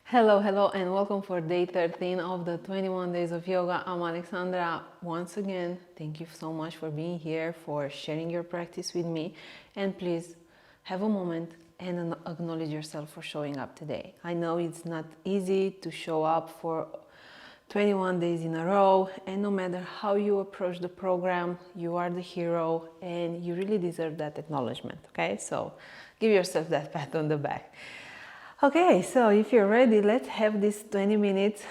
Hello, hello, and welcome for day 13 of the 21 days of yoga. I'm Alexandra. Once again, thank you so much for being here, for sharing your practice with me. And please have a moment and acknowledge yourself for showing up today. I know it's not easy to show up for 21 days in a row, and no matter how you approach the program, you are the hero and you really deserve that acknowledgement, okay? So give yourself that pat on the back. Okay, so if you're ready, let's have this 20 minutes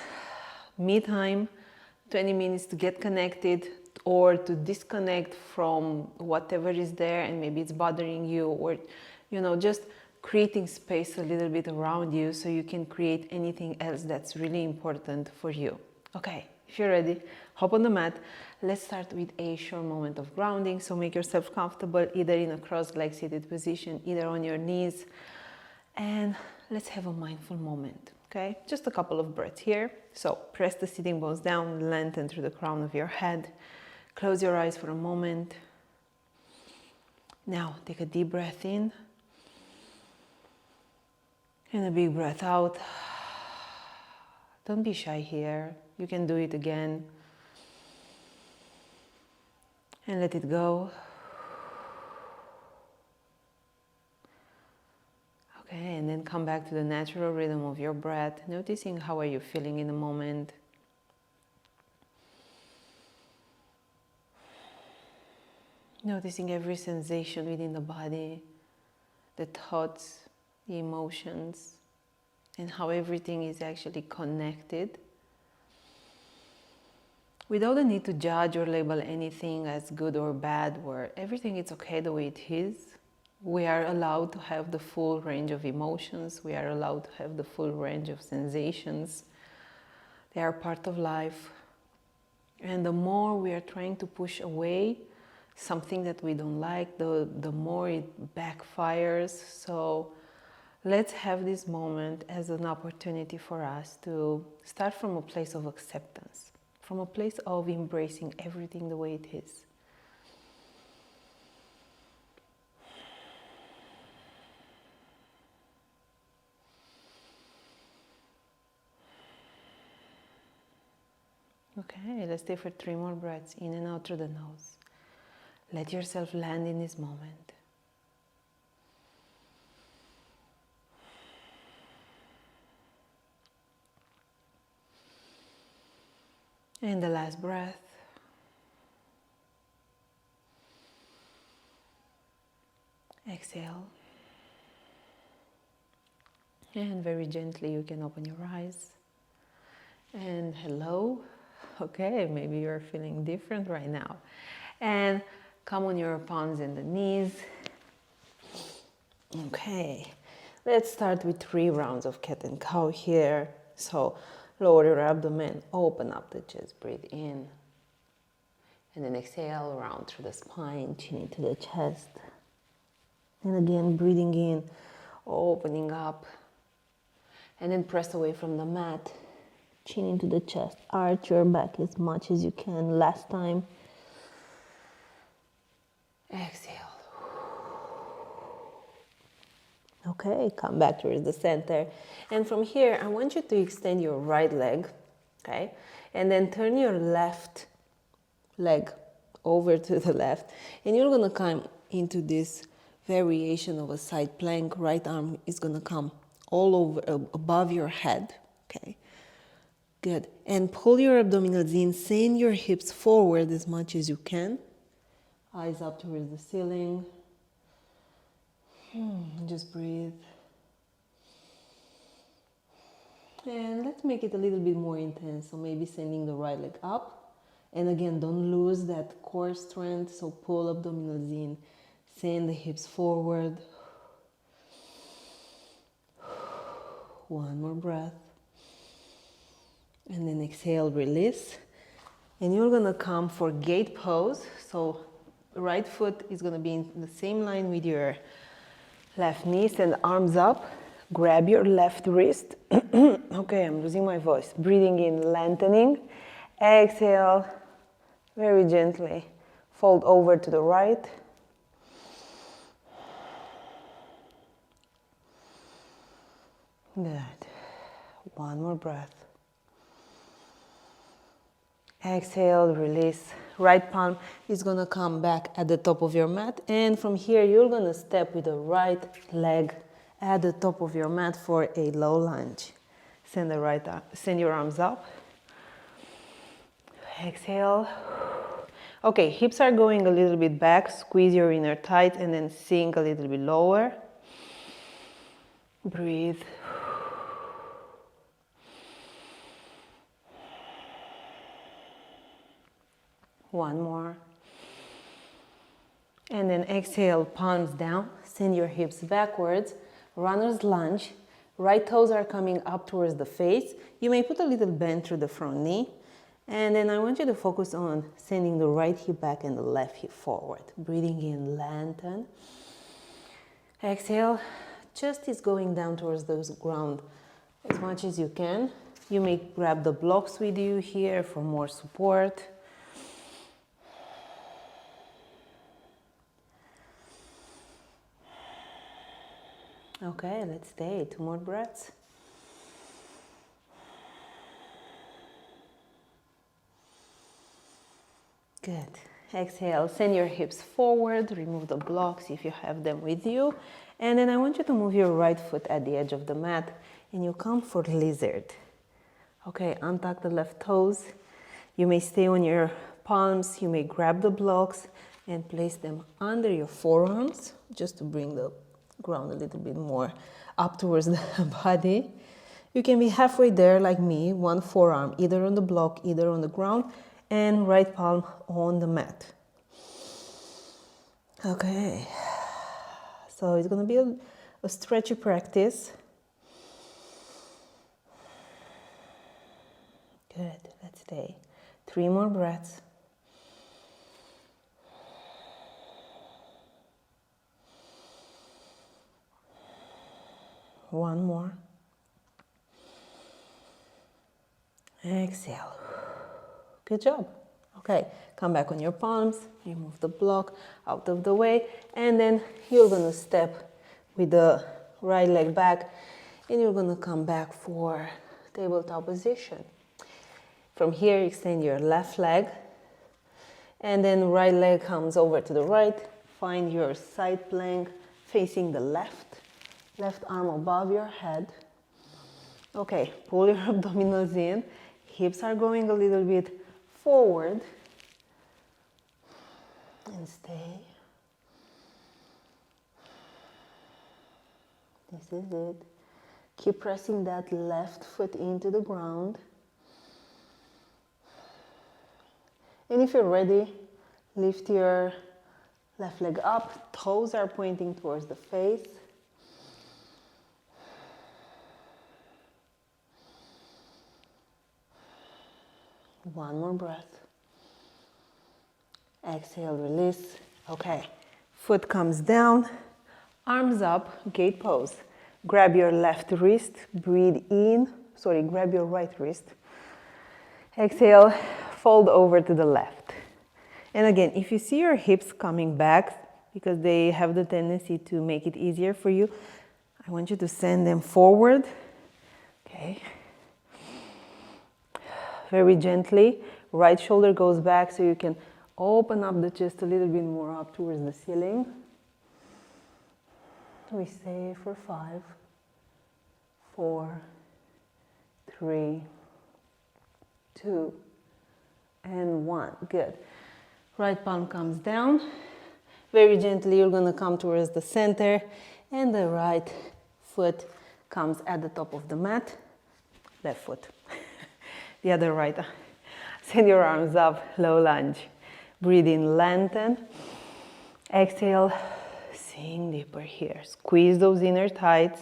me time, 20 minutes to get connected or to disconnect from whatever is there and maybe it's bothering you, or just creating space a little bit around you so you can create anything else that's really important for you. Okay, if you're ready, hop on the mat. Let's start with a short moment of grounding. So make yourself comfortable either in a cross-legged seated position, either on your knees, and let's have a mindful moment, okay? Just a couple of breaths here. So press the sitting bones down, lengthen through the crown of your head. Close your eyes for a moment. Now take a deep breath in and a big breath out. Don't be shy here. You can do it again. And let it go. Okay, and then come back to the natural rhythm of your breath, noticing how are you feeling in the moment. Noticing every sensation within the body, the thoughts, the emotions, and how everything is actually connected. Without the need to judge or label anything as good or bad, where everything is okay the way it is. We are allowed to have the full range of emotions. We are allowed to have the full range of sensations. They are part of life. And the more we are trying to push away something that we don't like, the more it backfires. So let's have this moment as an opportunity for us to start from a place of acceptance, from a place of embracing everything the way it is. Okay, let's stay for 3 more breaths, in and out through the nose. Let yourself land in this moment. And the last breath. Exhale. And very gently you can open your eyes. And hello. Okay, maybe you're feeling different right now. And come on your palms and the knees. Okay, let's start with 3 rounds of cat and cow here. So lower your abdomen, open up the chest, breathe in. And then exhale, round through the spine, chin into the chest. And again, breathing in, opening up. And then press away from the mat. Chin into the chest, arch your back as much as you can. Last time. Exhale. Okay, come back towards the center. And from here, I want you to extend your right leg, okay? And then turn your left leg over to the left. And you're gonna come into this variation of a side plank. Right arm is gonna come all over, above your head, okay? Good. And pull your abdominals in, send your hips forward as much as you can. Eyes up towards the ceiling. Just breathe. And let's make it a little bit more intense. So maybe sending the right leg up. And again, don't lose that core strength. So pull abdominals in, send the hips forward. 1 more breath. And then exhale, release. And you're gonna come for gate pose. So right foot is gonna be in the same line with your left knee. Send arms up. Grab your left wrist. Okay, I'm losing my voice. Breathing in, lengthening. Exhale, very gently. Fold over to the right. Good. One more breath. Exhale, release. Right palm is gonna come back at the top of your mat, and from here you're gonna step with the right leg at the top of your mat for a low lunge. Send your arms up. Exhale. Okay, hips are going a little bit back. Squeeze your inner thighs and then sink a little bit lower. Breathe. One more. And then exhale, palms down. Send your hips backwards. Runner's lunge. Right toes are coming up towards the face. You may put a little bend through the front knee. And then I want you to focus on sending the right hip back and the left hip forward. Breathing in, lengthen. Exhale, chest is going down towards the ground as much as you can. You may grab the blocks with you here for more support. Okay, let's stay. 2 more breaths. Good. Exhale, send your hips forward, remove the blocks if you have them with you. And then I want you to move your right foot at the edge of the mat and you come for lizard. Okay, untuck the left toes. You may stay on your palms, you may grab the blocks and place them under your forearms just to bring the ground a little bit more up towards the body. You can be halfway there like me, one forearm either on the block, either on the ground, and right palm on the mat. Okay, so it's going to be a stretchy practice. Good, let's stay. 3 more breaths. One more. Exhale. Good job. Okay, come back on your palms, remove the block out of the way, and then you're gonna step with the right leg back, and you're gonna come back for tabletop position. From here, extend your left leg, and then right leg comes over to the right. Find your side plank facing the left arm above your head. Okay, pull your abdominals in. Hips are going a little bit forward. And stay. This is it. Keep pressing that left foot into the ground. And if you're ready, lift your left leg up. Toes are pointing towards the face. One more breath. Exhale, release. Okay, foot comes down, arms up, gate pose. Grab your left wrist, breathe in. Grab your right wrist. Exhale, fold over to the left. And again, if you see your hips coming back, because they have the tendency to make it easier for you, I want you to send them forward. Okay. Very gently, right shoulder goes back so you can open up the chest a little bit more up towards the ceiling. We stay for 5, 4, 3, 2, and 1. Good. Right palm comes down. Very gently, you're going to come towards the center, and the right foot comes at the top of the mat. Left foot. The other right. Send your arms up, low lunge. Breathe in, lengthen. Exhale, sink deeper here. Squeeze those inner thighs.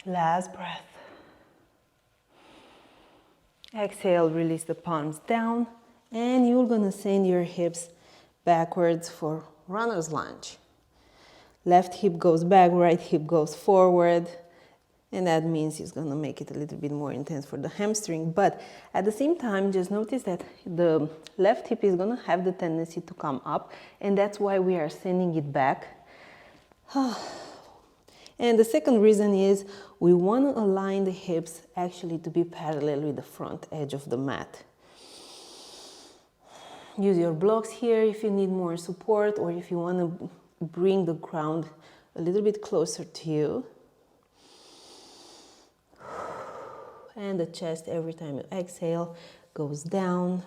Last breath. Exhale, release the palms down, and you're gonna send your hips backwards for runner's lunge. Left hip goes back, right hip goes forward. And that means it's gonna make it a little bit more intense for the hamstring. But at the same time, just notice that the left hip is gonna have the tendency to come up, and that's why we are sending it back. And the second reason is we wanna align the hips actually to be parallel with the front edge of the mat. Use your blocks here if you need more support, or if you wanna bring the ground a little bit closer to you. And the chest, every time you exhale, goes down.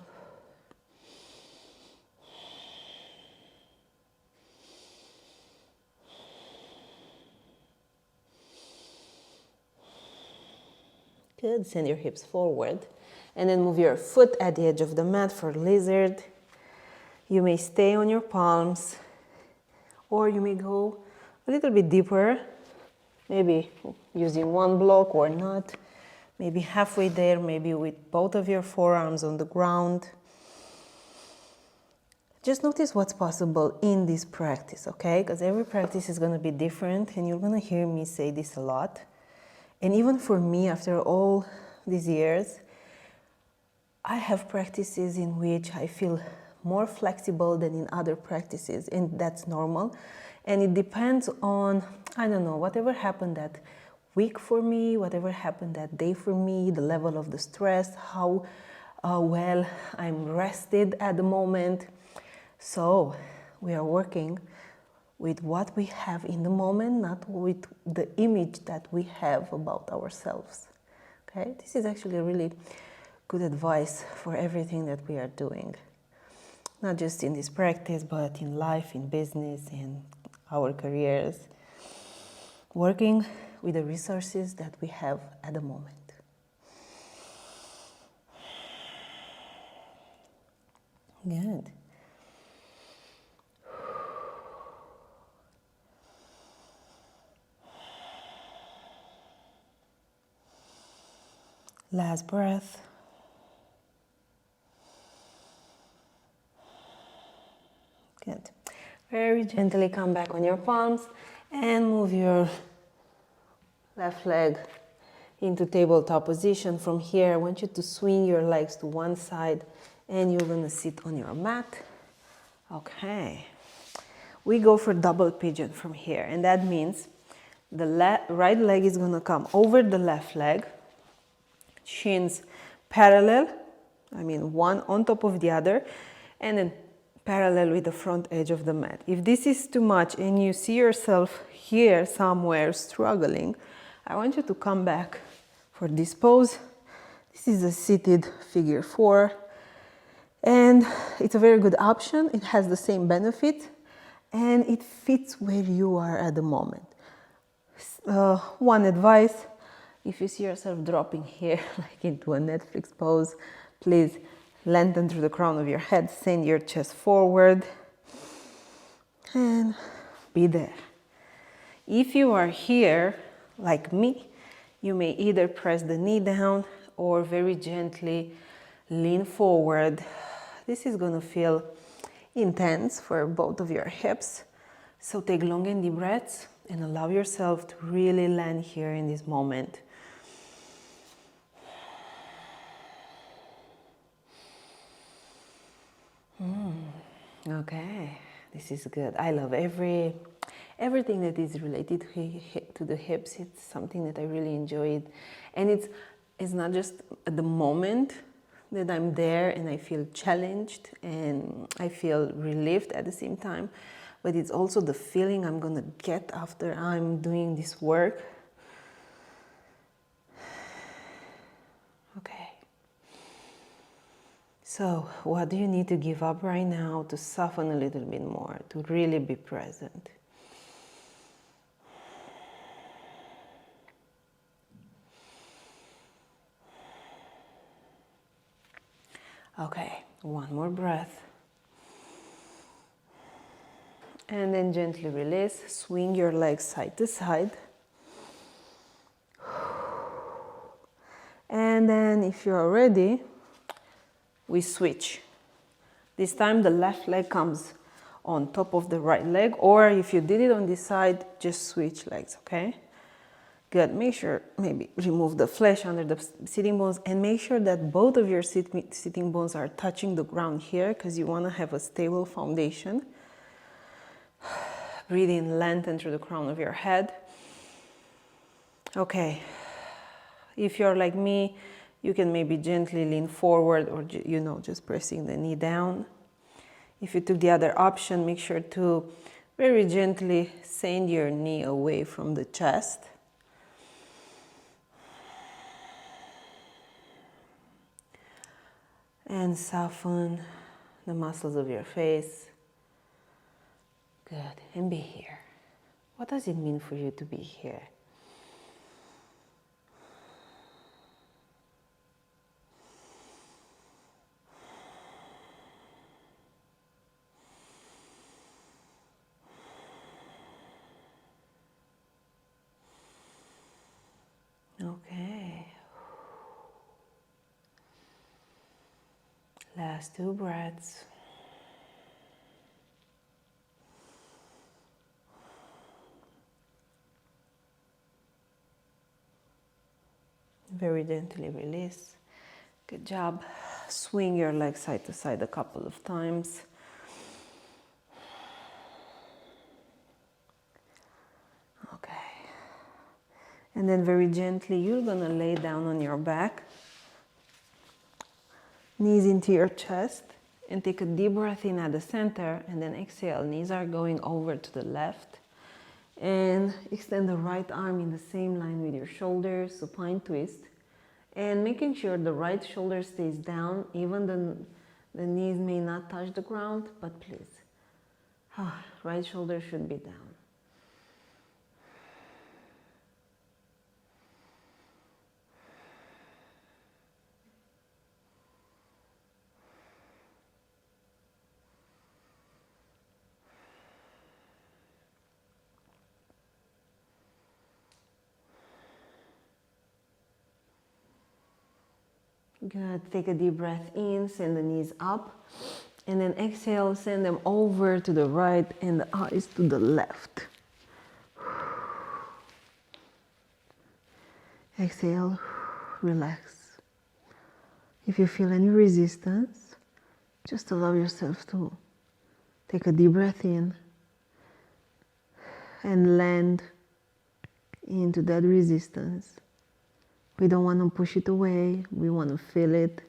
Good, send your hips forward. And then move your foot at the edge of the mat for lizard. You may stay on your palms, or you may go a little bit deeper, maybe using one block or not. Maybe halfway there, maybe with both of your forearms on the ground. Just notice what's possible in this practice, okay? Because every practice is going to be different, and you're going to hear me say this a lot. And even for me, after all these years, I have practices in which I feel more flexible than in other practices, and that's normal. And it depends on, I don't know, whatever happened that week for me, whatever happened that day for me, the level of the stress, how well I'm rested at the moment. So we are working with what we have in the moment, not with the image that we have about ourselves. Okay, this is actually a really good advice for everything that we are doing. Not just in this practice, but in life, in business, in our careers. Working with the resources that we have at the moment. Good. Last breath. Good. Very gently come back on your palms and move your left leg into tabletop position. From here, I want you to swing your legs to one side, and you're gonna sit on your mat. Okay. We go for double pigeon from here, and that means the right leg is gonna come over the left leg, shins parallel, one on top of the other, and then parallel with the front edge of the mat. If this is too much and you see yourself here somewhere struggling, I want you to come back for this pose. This is a seated figure 4, and it's a very good option. It has the same benefit, and it fits where you are at the moment. One advice, if you see yourself dropping here like into a Netflix pose, please lengthen through the crown of your head, send your chest forward, and be there. If you are here, like me, you may either press the knee down or very gently lean forward. This is gonna feel intense for both of your hips. So take long and deep breaths and allow yourself to really land here in this moment. Okay, this is good. I love everything that is related to the hips. It's something that I really enjoyed, and it's not just at the moment that I'm there and I feel challenged and I feel relieved at the same time, but it's also the feeling I'm gonna get after I'm doing this work. Okay. So, what do you need to give up right now to soften a little bit more, to really be present? Okay, one more breath. And then gently release, swing your legs side to side. And then if you're ready, we switch. This time the left leg comes on top of the right leg, or if you did it on this side, just switch legs, okay? Good. Make sure, maybe remove the flesh under the sitting bones and make sure that both of your sitting bones are touching the ground here because you want to have a stable foundation. Breathe in, lengthen through the crown of your head. Okay. If you're like me, you can maybe gently lean forward or, you know, just pressing the knee down. If you took the other option, make sure to very gently send your knee away from the chest. And soften the muscles of your face. Good. And be here. What does it mean for you to be here? Okay. Last 2 breaths. Very gently release. Good job. Swing your legs side to side a couple of times. Okay. And then very gently, you're gonna lay down on your back. Knees into your chest. And take a deep breath in at the center. And then exhale. Knees are going over to the left. And extend the right arm in the same line with your shoulders, supine twist. And making sure the right shoulder stays down, even the knees may not touch the ground, but please, right shoulder should be down. Good. Take a deep breath in, send the knees up, and then exhale, send them over to the right and the eyes to the left. Exhale, relax. If you feel any resistance, just allow yourself to take a deep breath in and land into that resistance. We don't want to push it away, we want to feel it.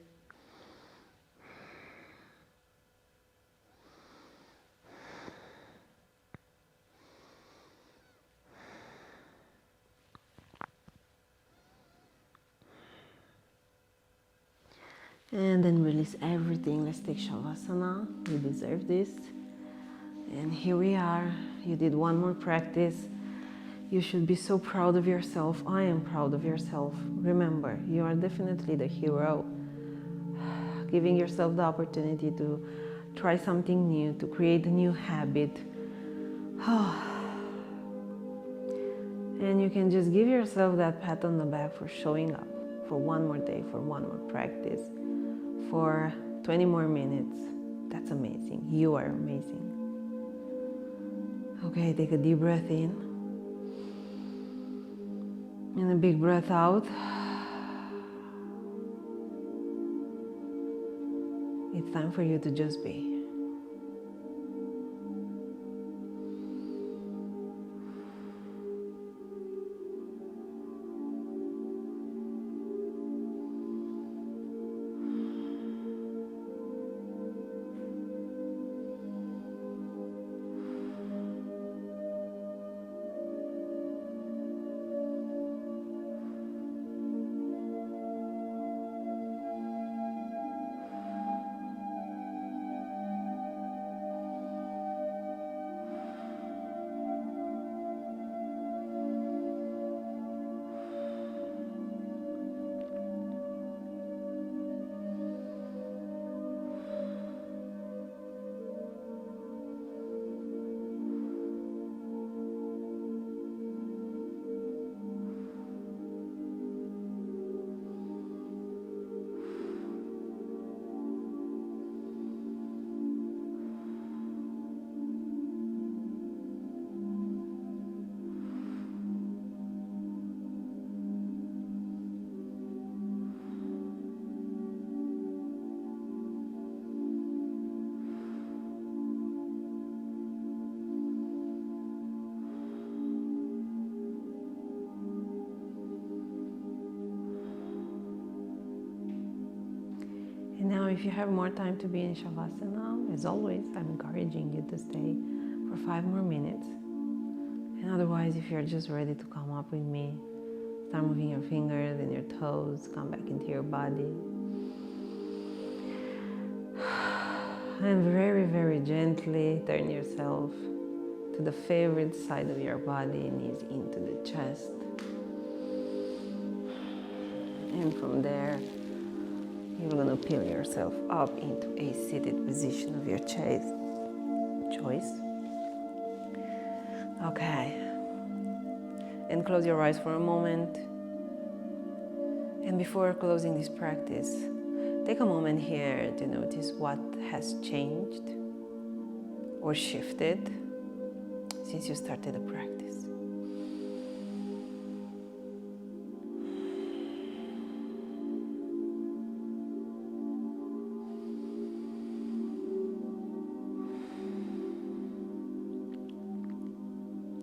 And then release everything. Let's take Savasana. You deserve this. And here we are. You did one more practice. You should be so proud of yourself. I am proud of yourself. Remember, you are definitely the hero. Giving yourself the opportunity to try something new, to create a new habit. And you can just give yourself that pat on the back for showing up for one more day, for one more practice, for 20 more minutes. That's amazing. You are amazing. Okay, take a deep breath in. And a big breath out. It's time for you to just be. Now, if you have more time to be in Savasana, as always, I'm encouraging you to stay for 5 more minutes. And otherwise, if you're just ready to come up with me, start moving your fingers and your toes, come back into your body. And very, very gently turn yourself to the favorite side of your body, knees into the chest. And from there, you're going to peel yourself up into a seated position of your choice. Okay. And close your eyes for a moment. And before closing this practice, take a moment here to notice what has changed or shifted since you started the practice.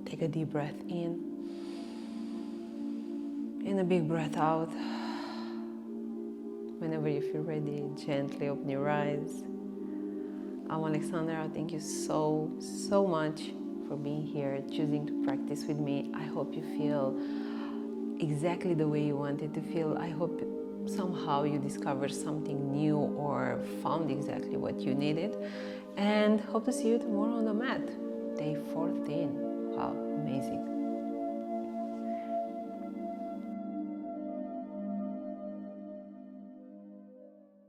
Take a deep breath in and a big breath out. Whenever you feel ready, gently open your eyes. I'm Alexandra. Thank you so much for being here, choosing to practice with me. I hope you feel exactly the way you wanted to feel. I hope somehow you discovered something new or found exactly what you needed. And hope to see you tomorrow on the mat.